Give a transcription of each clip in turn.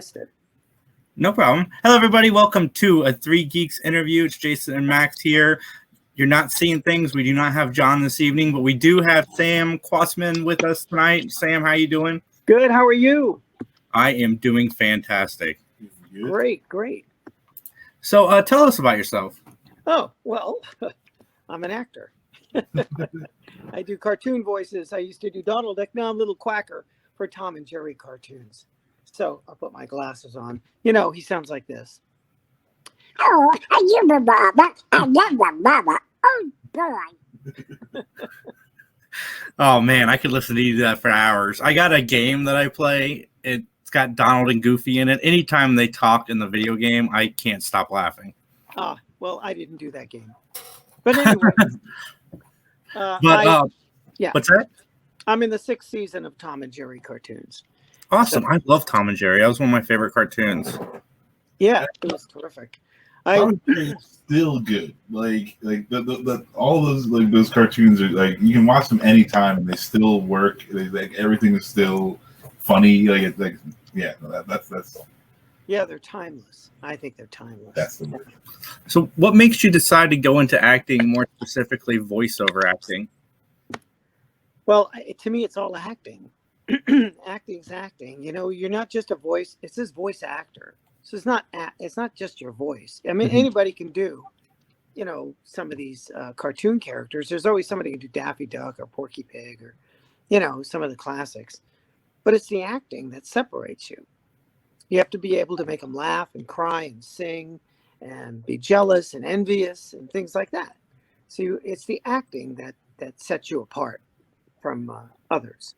missed it. No problem. Hello, everybody. Welcome to a Three Geeks interview. It's Jason and Max here. You're not seeing things. We do not have John this evening, but we do have Sam Kwasman with us tonight. Sam, how you doing? Good. How are you? I am doing fantastic. Great. So tell us about yourself. Oh, well, I'm an actor. I do cartoon voices. I used to do Donald Duck. Now I'm Little Quacker for Tom and Jerry cartoons. So I'll put my glasses on. You know, he sounds like this. Oh, I love the Baba. I love the Baba. Oh, boy. Oh, man, I could listen to you do that for hours. I got a game that I play. It's got Donald and Goofy in it. Anytime they talk in the video game, I can't stop laughing. Ah, well, I didn't do that game. But anyway. Yeah. What's that? I'm in the 6th season of Tom and Jerry cartoons. Awesome. I love Tom and Jerry. That was one of my favorite cartoons. Yeah, it was terrific. Tom and Jerry's still good. Like all those cartoons are like you can watch them anytime and they still work. Everything is still funny. That's yeah, they're timeless. I think they're timeless. That's the word. So what makes you decide to go into acting, more specifically voiceover acting? Well, to me, it's all acting. Acting's acting. You know, you're not just a voice. It says voice actor. So it's not just your voice. I mean, anybody can do, you know, some of these cartoon characters. There's always somebody who can do Daffy Duck or Porky Pig or, you know, some of the classics. But it's the acting that separates you. You have to be able to make them laugh and cry and sing and be jealous and envious and things like that. So it's the acting that sets you apart from others.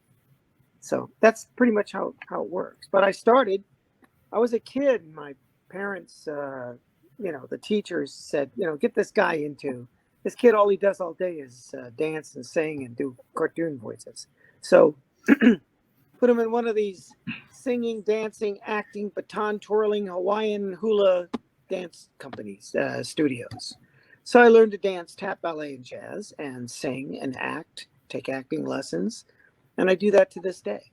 So that's pretty much how it works. But I was a kid and my parents, you know, the teachers said, you know, get this guy into, this kid, all he does all day is dance and sing and do cartoon voices. So put him in one of these singing, dancing, acting, baton twirling, Hawaiian hula dance companies, studios. So I learned to dance, tap, ballet, and jazz, and sing and act, take acting lessons. And I do that to this day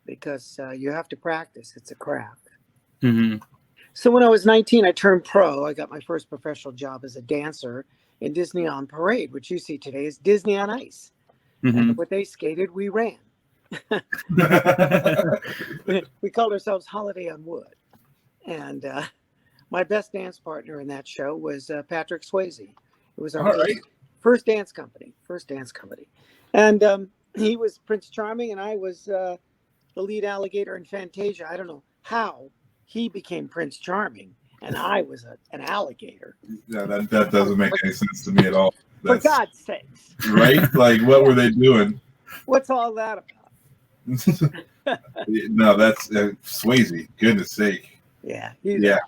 because you have to practice. It's a craft. Mm-hmm. So when I was 19, I turned pro. I got my first professional job as a dancer in Disney on Parade, which you see today is Disney on Ice. Mm-hmm. And what they skated, we ran. We called ourselves Holiday on Wood. And my best dance partner in that show was Patrick Swayze. It was our first dance company. And he was Prince Charming and I was the lead alligator in Fantasia. I don't know how he became Prince Charming and I was an alligator. Yeah, that doesn't make any sense to me at all. For God's sakes. Right? Like, what were they doing? What's all that about? No, that's Swayze. Goodness sake. Yeah.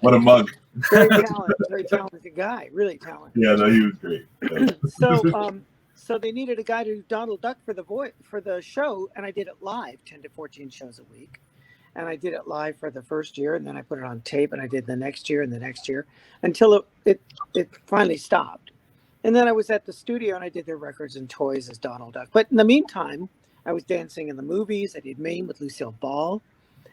What a mug. Very talented guy. Really talented. Yeah, no, he was great. So they needed a guy to do Donald Duck for the show, and I did it live, 10 to 14 shows a week. And I did it live for the first year, and then I put it on tape, and I did the next year and the next year until it finally stopped. And then I was at the studio, and I did their records and toys as Donald Duck. But in the meantime, I was dancing in the movies. I did Maine with Lucille Ball,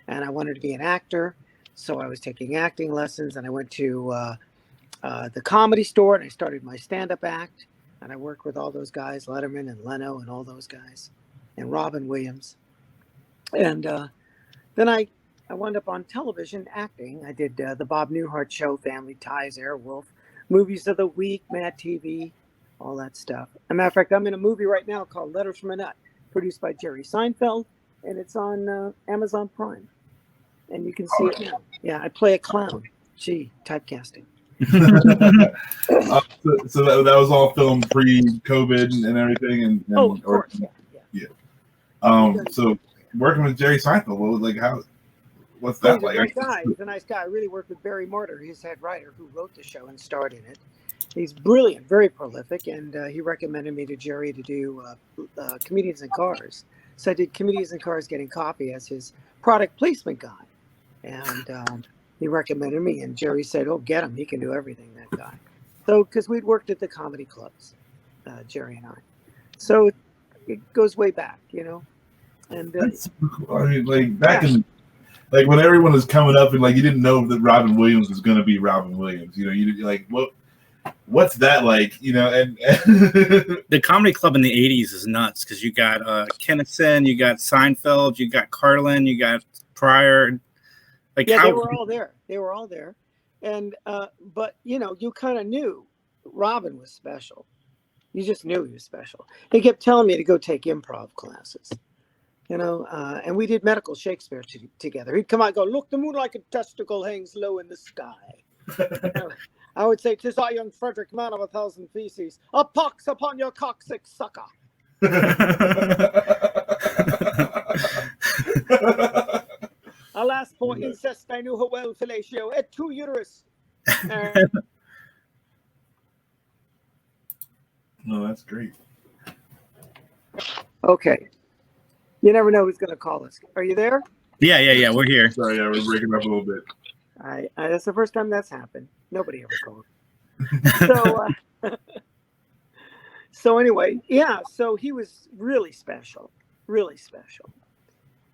and I wanted to be an actor. So I was taking acting lessons, and I went to the Comedy Store, and I started my stand-up act. And I worked with all those guys, Letterman and Leno and all those guys, and Robin Williams. And then I wound up on television acting. I did the Bob Newhart Show, Family Ties, Airwolf, Movies of the Week, McGTV, all that stuff. As a matter of fact, I'm in a movie right now called Letters from a Nut, produced by Jerry Seinfeld, and it's on Amazon Prime. And you can see it now. Yeah, I play a clown. Gee, typecasting. So that was all filmed pre-COVID and everything, and of course, yeah. So working with Jerry Seinfeld, what's that like? He's a nice guy. I really worked with Barry Mortar, his head writer, who wrote the show and starred in it. He's brilliant, very prolific, and he recommended me to Jerry to do Comedians in Cars. So I did Comedians in Cars Getting Coffee as his product placement guy, and he recommended me, and Jerry said, "Oh, get him. He can do everything, that guy." So, because we'd worked at the comedy clubs, Jerry and I. So it goes way back, you know. And I mean, like back in like when everyone was coming up and like you didn't know that Robin Williams was going to be Robin Williams. You know, you're like, what's that like? You know, and the comedy club in the 80s is nuts because you got Kinnison, you got Seinfeld, you got Carlin, you got Pryor. Like, yeah, they were all there. They were all there. And but you know, you kind of knew Robin was special. You just knew he was special. He kept telling me to go take improv classes, you know, and we did medical Shakespeare together. He'd come out and go, "Look, the moon like a testicle hangs low in the sky." I would say, "'Tis I, young Frederick, man of 1,000 feces, a pox upon your coccyx sucker." Alas, for incest, I knew her well, fellatio, et tu uterus. No, that's great. Okay. You never know who's going to call us. Are you there? Yeah. We're here. Sorry, yeah, we're breaking up a little bit. That's the first time that's happened. Nobody ever called. So anyway, yeah. So he was really special,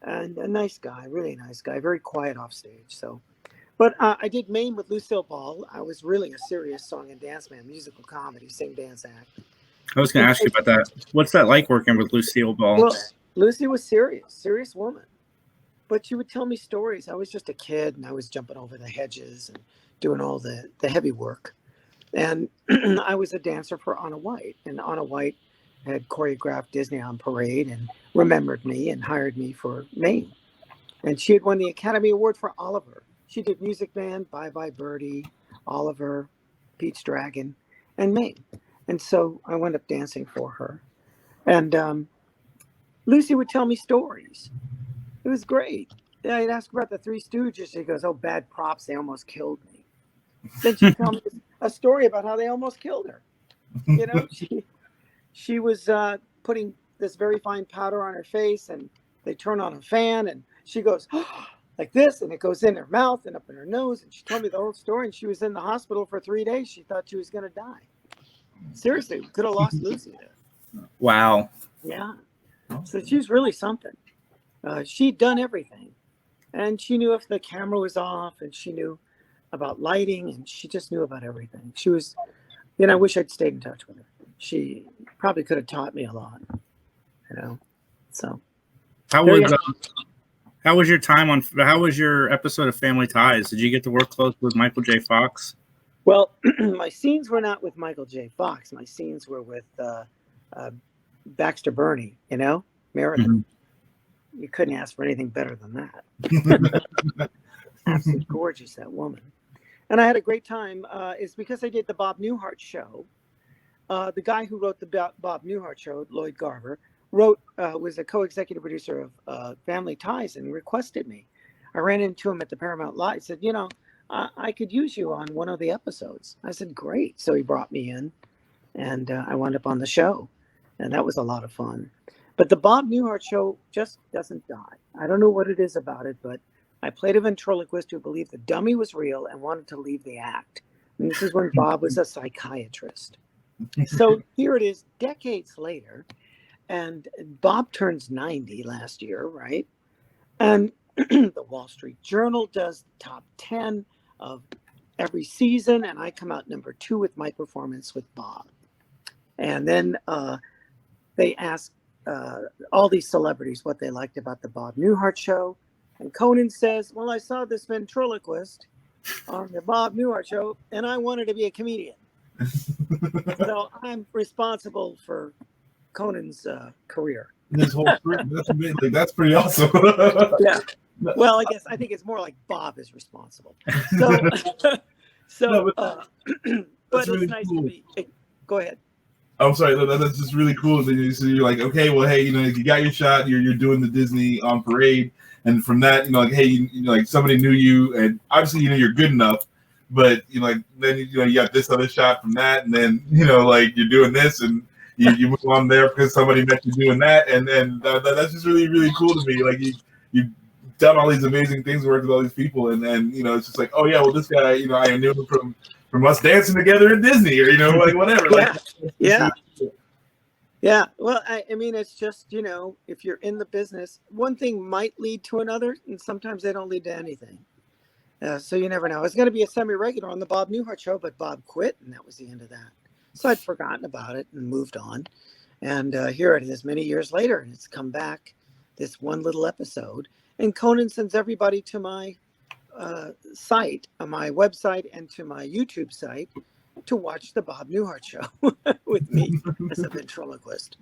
and a nice guy, really nice guy. Very quiet off stage. So, but I did Maine with Lucille Ball. I was really a serious song and dance man, musical comedy, sing, dance, act. I was going to ask you about that. What's that like working with Lucille Ball? Well, Lucy was serious woman. But she would tell me stories. I was just a kid, and I was jumping over the hedges and doing all the heavy work. And I was a dancer for Anna White. And Anna White had choreographed Disney on Parade and remembered me and hired me for Maine. And she had won the Academy Award for Oliver. She did Music Man, Bye Bye Birdie, Oliver, Pete's Dragon, and Maine. And so I wound up dancing for her. And Lucy would tell me stories. It was great. I'd ask about the Three Stooges. She goes, "Oh, bad props. They almost killed me." Then she'd tell me a story about how they almost killed her. You know, she was putting this very fine powder on her face, and they turn on a fan, and she goes like this, and it goes in her mouth and up in her nose. And she told me the whole story, and she was in the hospital for 3 days. She thought she was going to die. Seriously, we could have lost Lucy there. Wow. Yeah. So she was really something. She'd done everything, and she knew if the camera was off, and she knew about lighting, and she just knew about everything. She was, you know, I wish I'd stayed in touch with her. She probably could have taught me a lot, you know. So how was your episode of Family Ties? Did you get to work close with Michael J. Fox? Well, my scenes were not with Michael J. Fox. My scenes were with Baxter Burney, you know, Meredith. Mm-hmm. You couldn't ask for anything better than that. Absolutely gorgeous, that woman. And I had a great time. It's because I did the Bob Newhart show. The guy who wrote the Bob Newhart show, Lloyd Garver, was a co-executive producer of Family Ties and requested me. I ran into him at the Paramount Live. Said, you know, I could use you on one of the episodes. I said, great. So he brought me in, and I wound up on the show. And that was a lot of fun. But the Bob Newhart show just doesn't die. I don't know what it is about it, but I played a ventriloquist who believed the dummy was real and wanted to leave the act. And this is when Bob was a psychiatrist. So here it is, decades later, and Bob turns 90 last year, right? And the Wall Street Journal does top 10 of every season, and I come out number 2 with my performance with Bob. And then they ask all these celebrities what they liked about the Bob Newhart show. And Conan says, well, I saw this ventriloquist on the Bob Newhart show, and I wanted to be a comedian. So I'm responsible for Conan's career. This whole that's pretty awesome. Yeah. Well, I think it's more like Bob is responsible. But it's really nice cool. To be. Go ahead. I'm sorry, that's just really cool. So you're like, okay, well, hey, you know, you got your shot. You're doing the Disney on Parade, and from that, you know, like, hey, you know, like somebody knew you, and obviously, you know, you're good enough. But you know, like then you know, you got this other shot from that, and then you know, like you're doing this, and you move on there because somebody met you doing that, and then that's just really, really cool to me. Like you've done all these amazing things, worked with all these people, and then you know, it's just like, oh yeah, well, this guy, you know, I knew him from us dancing together at Disney, or you know, like whatever. Yeah. Yeah, well, I mean, it's just, if you're in the business, one thing might lead to another, and sometimes they don't lead to anything. So you never know. I was going to be a semi-regular on the Bob Newhart show, but Bob quit, and that was the end of that. So I'd forgotten about it and moved on. And here it is many years later, and it's come back, this one little episode. And Conan sends everybody to my site, on my website, and to my YouTube site to watch the Bob Newhart show with me as a ventriloquist.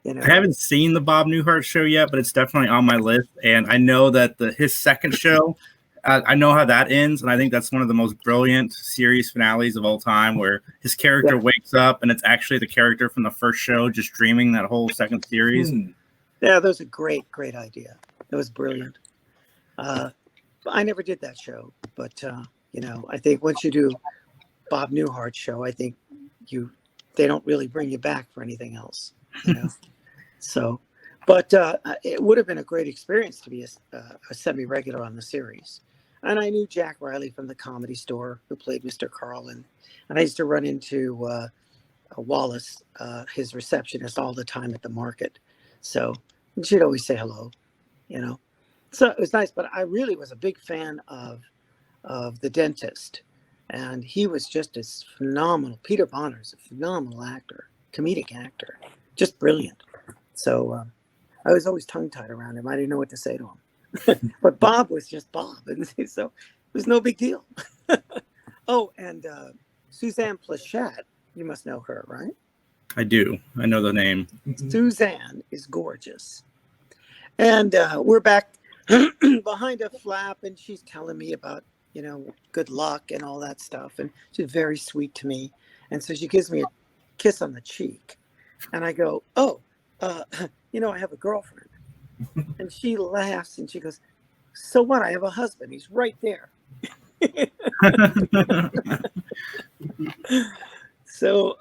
I haven't seen the Bob Newhart show yet, but it's definitely on my list. And I know that his second show, I know how that ends, and I think that's one of the most brilliant series finales of all time, where his character wakes up and it's actually the character from the first show just dreaming that whole second series. Yeah, that was a great idea. It was brilliant. I never did that show, but I think once you do Bob Newhart show, I think they don't really bring you back for anything else. So, but it would have been a great experience to be a semi-regular on the series. And I knew Jack Riley from the Comedy Store, who played Mr. Carlin. And I used to run into Wallace, his receptionist, all the time at the market. So she'd always say hello, So it was nice, but I really was a big fan of the dentist. And he was just as phenomenal. Peter Bonner's a phenomenal actor, comedic actor, just brilliant. So I was always tongue-tied around him. I didn't know what to say to him. But Bob was just Bob. And so it was no big deal. Oh, and Suzanne Plachette, you must know her, right? I do. I know the name. Suzanne is gorgeous. And we're back behind a flap, and she's telling me about, good luck and all that stuff. And she's very sweet to me. And so she gives me a kiss on the cheek. And I go, oh, I have a girlfriend. And she laughs and she goes, so what? I have a husband. He's right there. So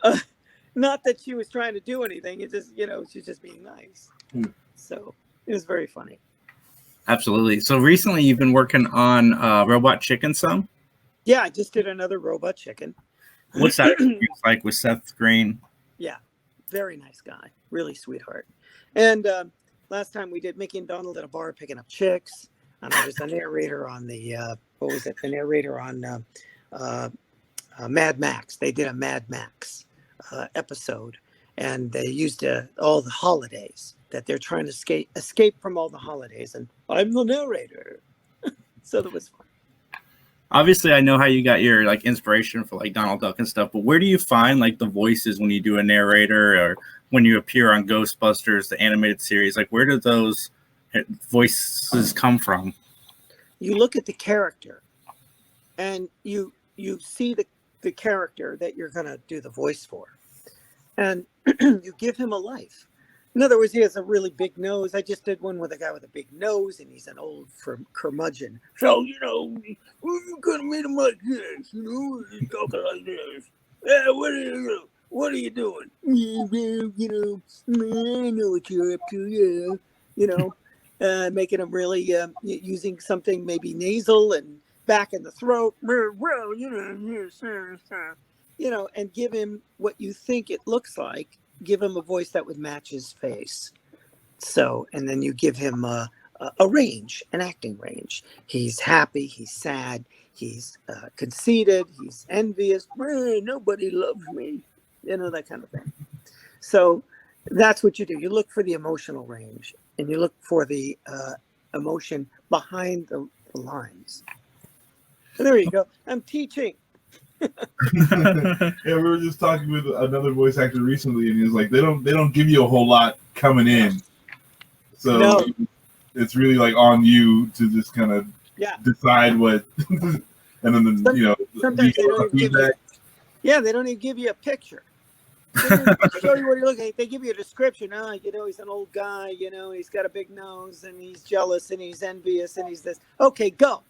not that she was trying to do anything. It just, she's just being nice. So it was very funny. Absolutely. So recently you've been working on Robot Chicken some? Yeah, I just did another Robot Chicken. What's that like with Seth Green? Yeah, very nice guy. Really sweetheart. And last time we did Mickey and Donald at a bar picking up chicks. And I was the narrator on the narrator on Mad Max. They did a Mad Max episode. And they used all the holidays that they're trying to escape from all the holidays. And I'm the narrator. So that was fun. Obviously, I know how you got your inspiration for Donald Duck and stuff, but where do you find the voices when you do a narrator or when you appear on Ghostbusters, the animated series? Where do those voices come from? You look at the character and you see the character that you're going to do the voice for. And you give him a life. In other words, he has a really big nose. I just did one with a guy with a big nose, and he's an old curmudgeon. So, you could have made him like this, he's talking like this. Yeah, what are you doing? I know what you're up to, making him really using something maybe nasal and back in the throat. Well, and give him what you think it looks like. Give him a voice that would match his face. So, and then you give him a range, an acting range. He's happy, he's sad, he's conceited, he's envious. Nobody loves me, that kind of thing. So that's what you do. You look for the emotional range, and you look for the emotion behind the lines. And there you go. I'm teaching. Yeah, we were just talking with another voice actor recently, and he was like, they don't give you a whole lot coming in, so it's really on you to just kind of decide what, and then sometimes they don't even give you, they don't even give you a picture. They don't show you what you're looking at. They give you a description. He's an old guy. He's got a big nose, and he's jealous, and he's envious, and he's this. Okay, go.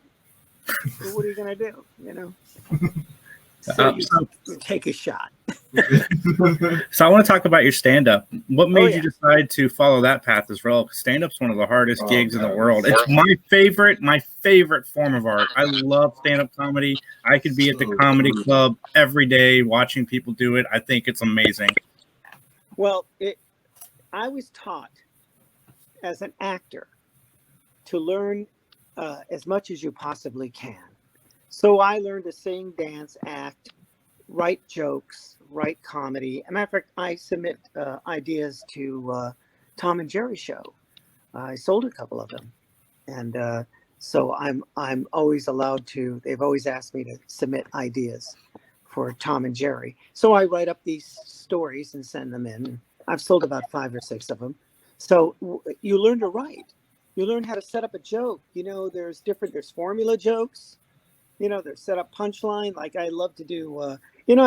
So what are you gonna do? So you take a shot. So I want to talk about your stand-up. What made you decide to follow that path as well? Stand-up's one of the hardest gigs in the world. It's my favorite form of art. I love stand-up comedy. I could be at the comedy club every day watching people do it. I think it's amazing. Well, I was taught as an actor to learn as much as you possibly can. So I learned to sing, dance, act, write jokes, write comedy. As a matter of fact, I submit ideas to Tom and Jerry show. I sold a couple of them, and so I'm always allowed to. They've always asked me to submit ideas for Tom and Jerry. So I write up these stories and send them in. I've sold about 5 or 6 of them. So you learn to write. You learn how to set up a joke. There's formula jokes. There's set up punchline. Like I love to do. I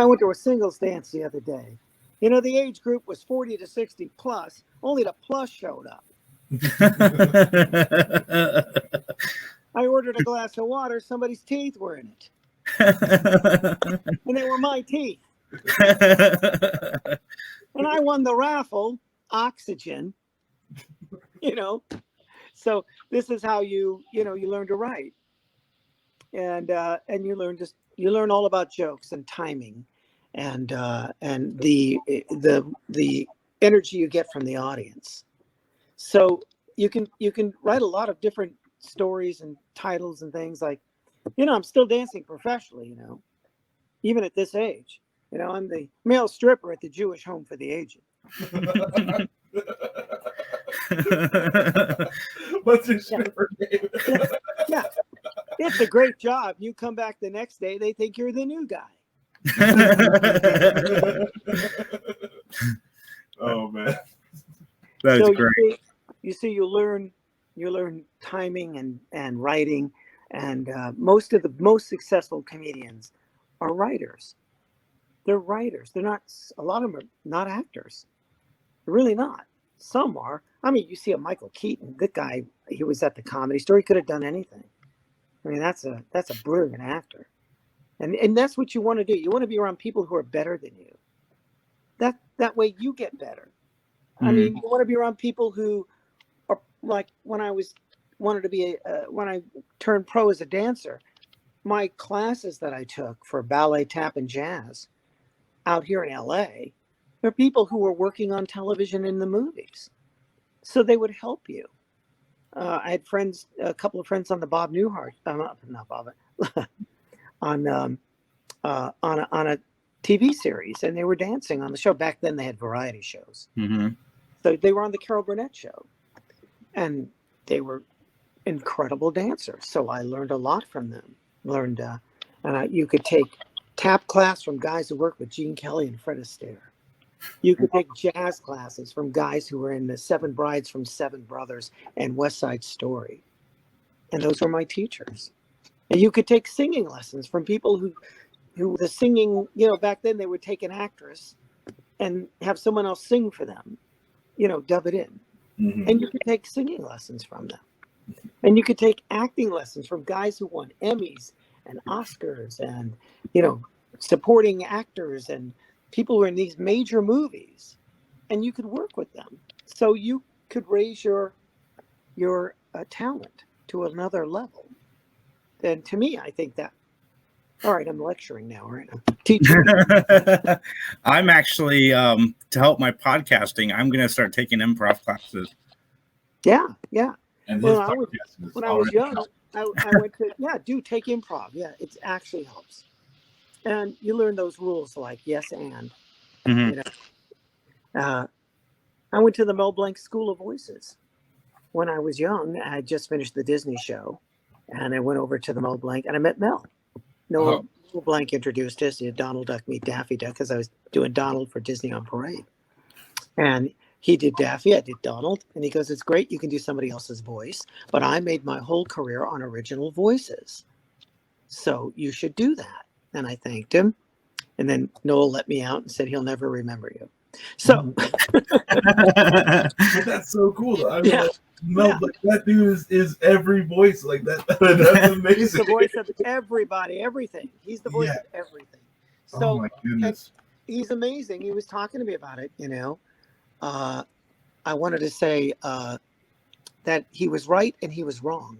went to a singles dance the other day. The age group was 40 to 60 plus. Only the plus showed up. I ordered a glass of water. Somebody's teeth were in it. And they were my teeth. And I won the raffle, oxygen. So this is how you learn to write. And you learn all about jokes and timing and the energy you get from the audience. So you can write a lot of different stories and titles and things like, I'm still dancing professionally, even at this age. I'm the male stripper at the Jewish Home for the Aged. What's your stripper name? Yeah. It's a great job. You come back the next day, they think you're the new guy. Oh man. That's So great. You learn timing and writing, and most of the most successful comedians are writers. They're writers. They're not. A lot of them are not actors. They're really not. Some are. I mean, you see a Michael Keaton. That guy. He was at the Comedy Store. He could have done anything. I mean, that's a brilliant actor, and that's what you want to do. You want to be around people who are better than you. That way you get better. I mean, you want to be around people who are like when I turned pro as a dancer, my classes that I took for ballet, tap, and jazz out here in LA, they're people who were working on television in the movies. So they would help you. I had a couple of friends on the Bob Newhart, not Bob, on a TV series, and they were dancing on the show. Back then they had variety shows. Mm-hmm. So they were on the Carol Burnett show, and they were incredible dancers. So I learned a lot from them. You could take tap class from guys who worked with Gene Kelly and Fred Astaire. You could take jazz classes from guys who were in the Seven Brides from Seven Brothers and West Side Story. And those were my teachers. And you could take singing lessons from people who the singing, back then they would take an actress and have someone else sing for them, dub it in. Mm-hmm. And you could take singing lessons from them. And you could take acting lessons from guys who won Emmys and Oscars and, supporting actors and people who are in these major movies. And you could work with them. So you could raise your talent to another level. And to me, I think that, all right, I'm lecturing now, right? I'm teaching. I'm actually, to help my podcasting, I'm going to start taking improv classes. Yeah. And When his I was young, I went to, take improv. Yeah, it actually helps. And you learn those rules like yes and. Mm-hmm. I went to the Mel Blanc School of Voices. When I was young, I had just finished the Disney show. And I went over to the Mel Blanc and I met Mel. Mel Blanc introduced us. Donald Duck meet Daffy Duck because I was doing Donald for Disney on Parade. And he did Daffy, I did Donald. And he goes, it's great you can do somebody else's voice, but I made my whole career on original voices. So you should do that. And I thanked him. And then Noel let me out and said he'll never remember you. So that's so cool. I mean, like, that dude is every voice like that. That's amazing. He's the voice of everybody, everything. He's the voice of everything. So oh my goodness. He's amazing. He was talking to me about it, I wanted to say that he was right and he was wrong.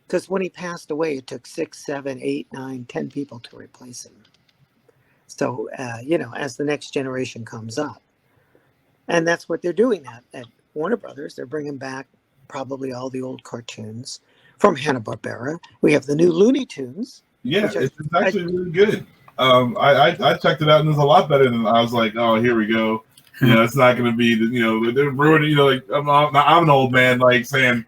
Because when he passed away, it took 6, 7, 8, 9, 10 people to replace him. So, as the next generation comes up, And that's what they're doing at Warner Brothers. They're bringing back probably all the old cartoons from Hanna-Barbera. We have the new Looney Tunes. Yeah, it's actually really good. I checked it out and it's a lot better than I was like, oh, here we go. It's not going to be, they're ruining, like, I'm an old man, like, saying,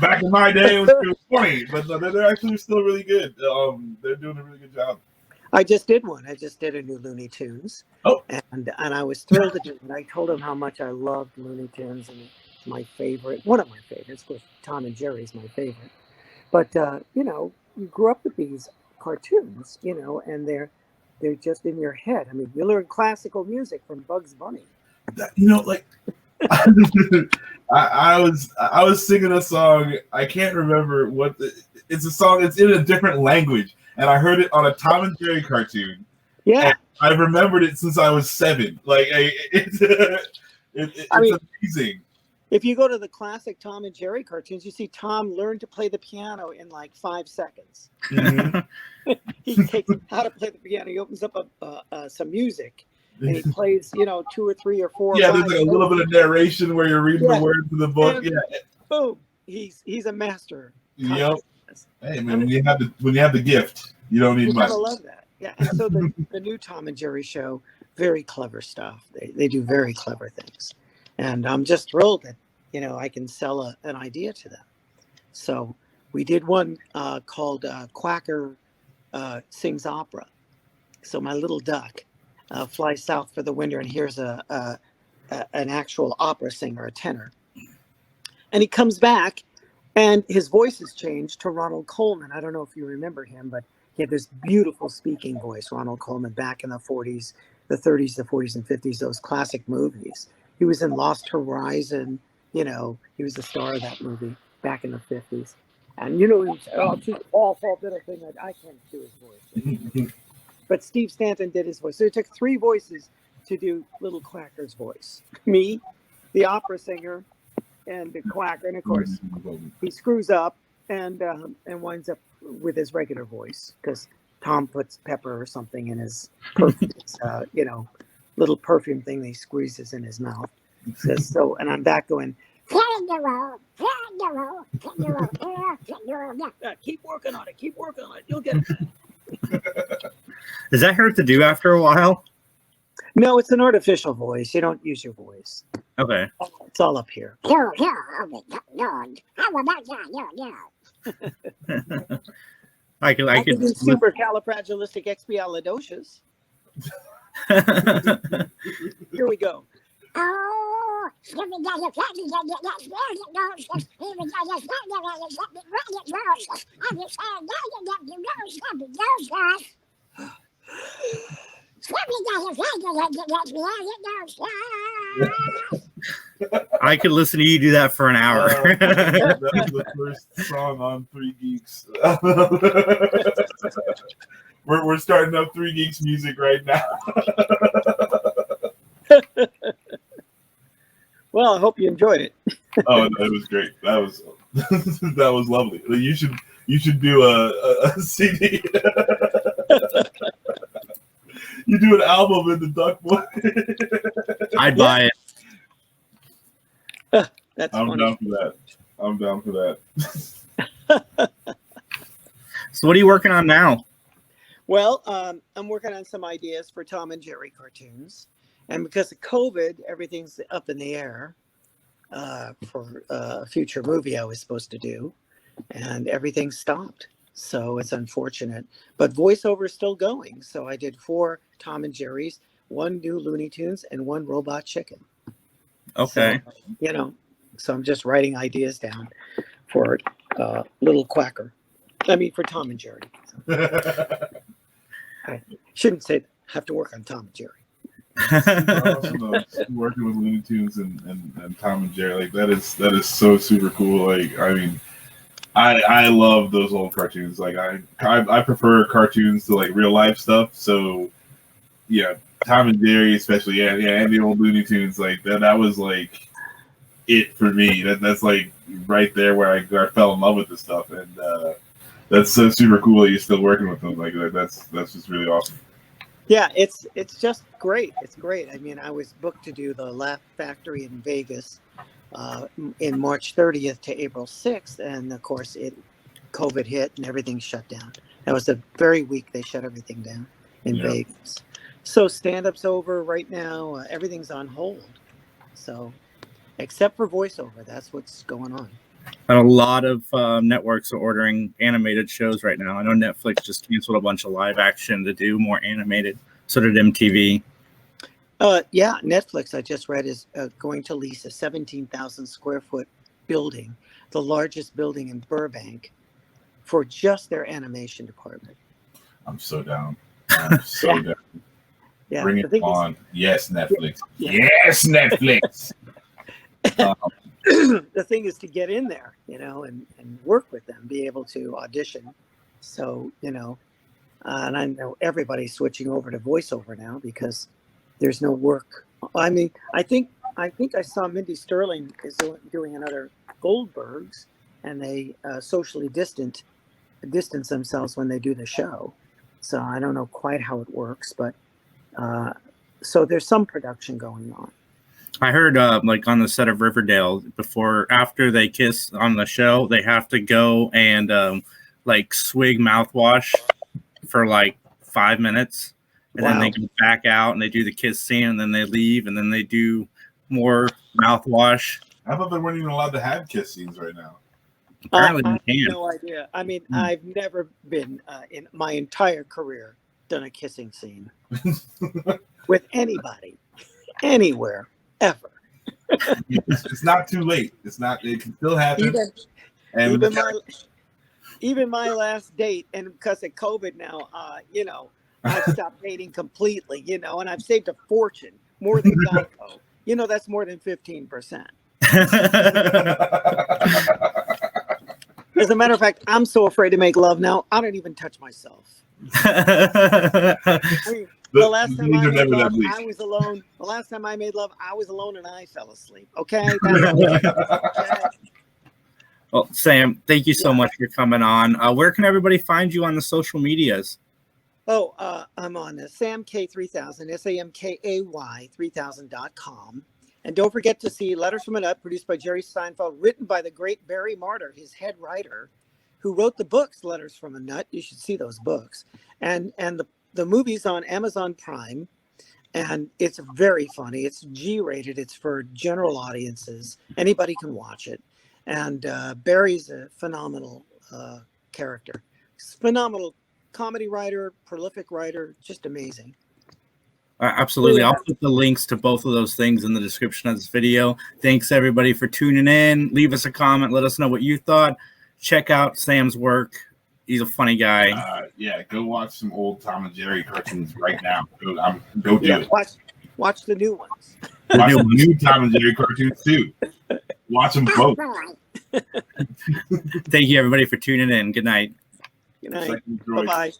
back in my day, it was funny, but they're actually still really good. They're doing a really good job. I just did one. I just did a new Looney Tunes. Oh. And I was thrilled to do it. And I told him how much I loved Looney Tunes, and it's my favorite, one of my favorites. Of course, Tom and Jerry's my favorite. But, you grew up with these cartoons, and they're just in your head. I mean, you learn classical music from Bugs Bunny. Like I was singing a song. I can't remember it's a song. It's in a different language, and I heard it on a Tom and Jerry cartoon. Yeah, I've remembered it since I was 7. Like it's amazing. If you go to the classic Tom and Jerry cartoons, you see Tom learn to play the piano in like 5 seconds. Mm-hmm. He takes how to play the piano. He opens up some music. And he plays, 2 or 3 or 4. Yeah, there's like a little bit of narration where you're reading the words of the book. And boom, he's a master. Yep. Hey man, when you have the gift, you don't need much. I love that. Yeah. And so the new Tom and Jerry show, very clever stuff. They do very clever things, and I'm just thrilled that I can sell an idea to them. So we did one called Quacker Sings Opera. So my little duck flies south for the winter and hears an actual opera singer, a tenor. And he comes back and his voice has changed to Ronald Coleman. I don't know if you remember him, but he had this beautiful speaking voice, Ronald Coleman, back in the 40s, the 30s, the 40s and 50s, those classic movies. He was in Lost Horizon. He was the star of that movie back in the 50s. And he would say, oh, it's just awful little thing. I can't do his voice. But Steve Stanton did his voice. So it took 3 voices to do Little Quacker's voice. Me, the opera singer, and the Quacker. And of course, he screws up and winds up with his regular voice because Tom puts pepper or something in his perfume, little perfume thing that he squeezes in his mouth. So, and I'm back going, keep working on it. Keep working on it. You'll get it. Does that hurt to do after a while? No, it's an artificial voice. You don't use your voice. Okay. It's all up here. I could do supercalifragilisticexpialidocious. Here we go. I could listen to you do that for an hour. That was the first song on 3 Geeks. We're starting up 3 Geeks music right now. Well, I hope you enjoyed it. Oh, no, it was great. That was lovely. You should do a CD. You do an album in the duck boy. I'd buy it. That's I'm funny. down for that. So what are you working on now? Well, I'm working on some ideas for Tom and Jerry cartoons. And because of COVID, everything's up in the air for a future movie I was supposed to do. And everything stopped. So it's unfortunate. But voiceover is still going. So I did 4 Tom and Jerry's, 1 new Looney Tunes, and 1 Robot Chicken. Okay. So, so I'm just writing ideas down for Little Quacker. I mean, for Tom and Jerry. So. I shouldn't say have to work on Tom and Jerry. Working with Looney Tunes and Tom and Jerry, like that is so super cool. Like, I mean, I love those old cartoons. Like I prefer cartoons to like real life stuff. So yeah, Tom and Jerry, especially, and the old Looney Tunes, like that was like it for me. That's like right there where I fell in love with this stuff, and that's so super cool that you're still working with them. Like that's just really awesome. Yeah, it's just great. It's great. I mean, I was booked to do the Laugh Factory in Vegas in March 30th to April 6th, and of course, COVID hit and everything shut down. That was the very week they shut everything down in Vegas. So stand-up's over right now. Everything's on hold. So, except for voiceover, that's what's going on. And a lot of networks are ordering animated shows right now. I know Netflix just canceled a bunch of live action to do more animated. So did MTV. Yeah, Netflix, I just read, is going to lease a 17,000 square foot building, the largest building in Burbank, for just their animation department. I'm so down. I'm so down. Yeah, Bring it on. Yes, Netflix. Yes, Netflix. The thing is to get in there, and work with them, be able to audition. So, and I know everybody's switching over to voiceover now because there's no work. I mean, I think I saw Mindy Sterling is doing another Goldbergs, and they socially distance themselves when they do the show. So I don't know quite how it works, but so there's some production going on. I heard like on the set of Riverdale, after they kiss on the show, they have to go and like swig mouthwash for like 5 minutes, and then they go back out and they do the kiss scene, and then they leave, and then they do more mouthwash. I thought they weren't even allowed to have kiss scenes right now. Apparently, I have no idea. I mean, I've never been in my entire career done a kissing scene with anybody, anywhere, ever. It's not too late. It can still happen. Even my last date, and because of COVID now, I've stopped dating completely, and I've saved a fortune, more than Geico. That's more than 15%. As a matter of fact, I'm so afraid to make love now, I don't even touch myself. I mean, the last time I made love, I was alone. The last time I made love, I was alone and I fell asleep. Okay? Well, Sam, thank you so much for coming on. Where can everybody find you on the social medias? Oh, I'm on SamK3000, SAMKAY3000.com. And don't forget to see Letters from a Nut, produced by Jerry Seinfeld, written by the great Barry Martyr, his head writer, who wrote the books Letters from a Nut. You should see those books. And the movie's on Amazon Prime, and it's very funny. It's G-rated. It's for general audiences. Anybody can watch it. And Barry's a phenomenal character. Phenomenal comedy writer, prolific writer, just amazing. Absolutely. I'll put the links to both of those things in the description of this video. Thanks, everybody, for tuning in. Leave us a comment. Let us know what you thought. Check out Sam's work. He's a funny guy. Go watch some old Tom and Jerry cartoons right now. Go do it. Watch the new ones. Watch the new Tom and Jerry cartoons, too. Watch them both. Thank you, everybody, for tuning in. Good night. Good night. Bye-bye.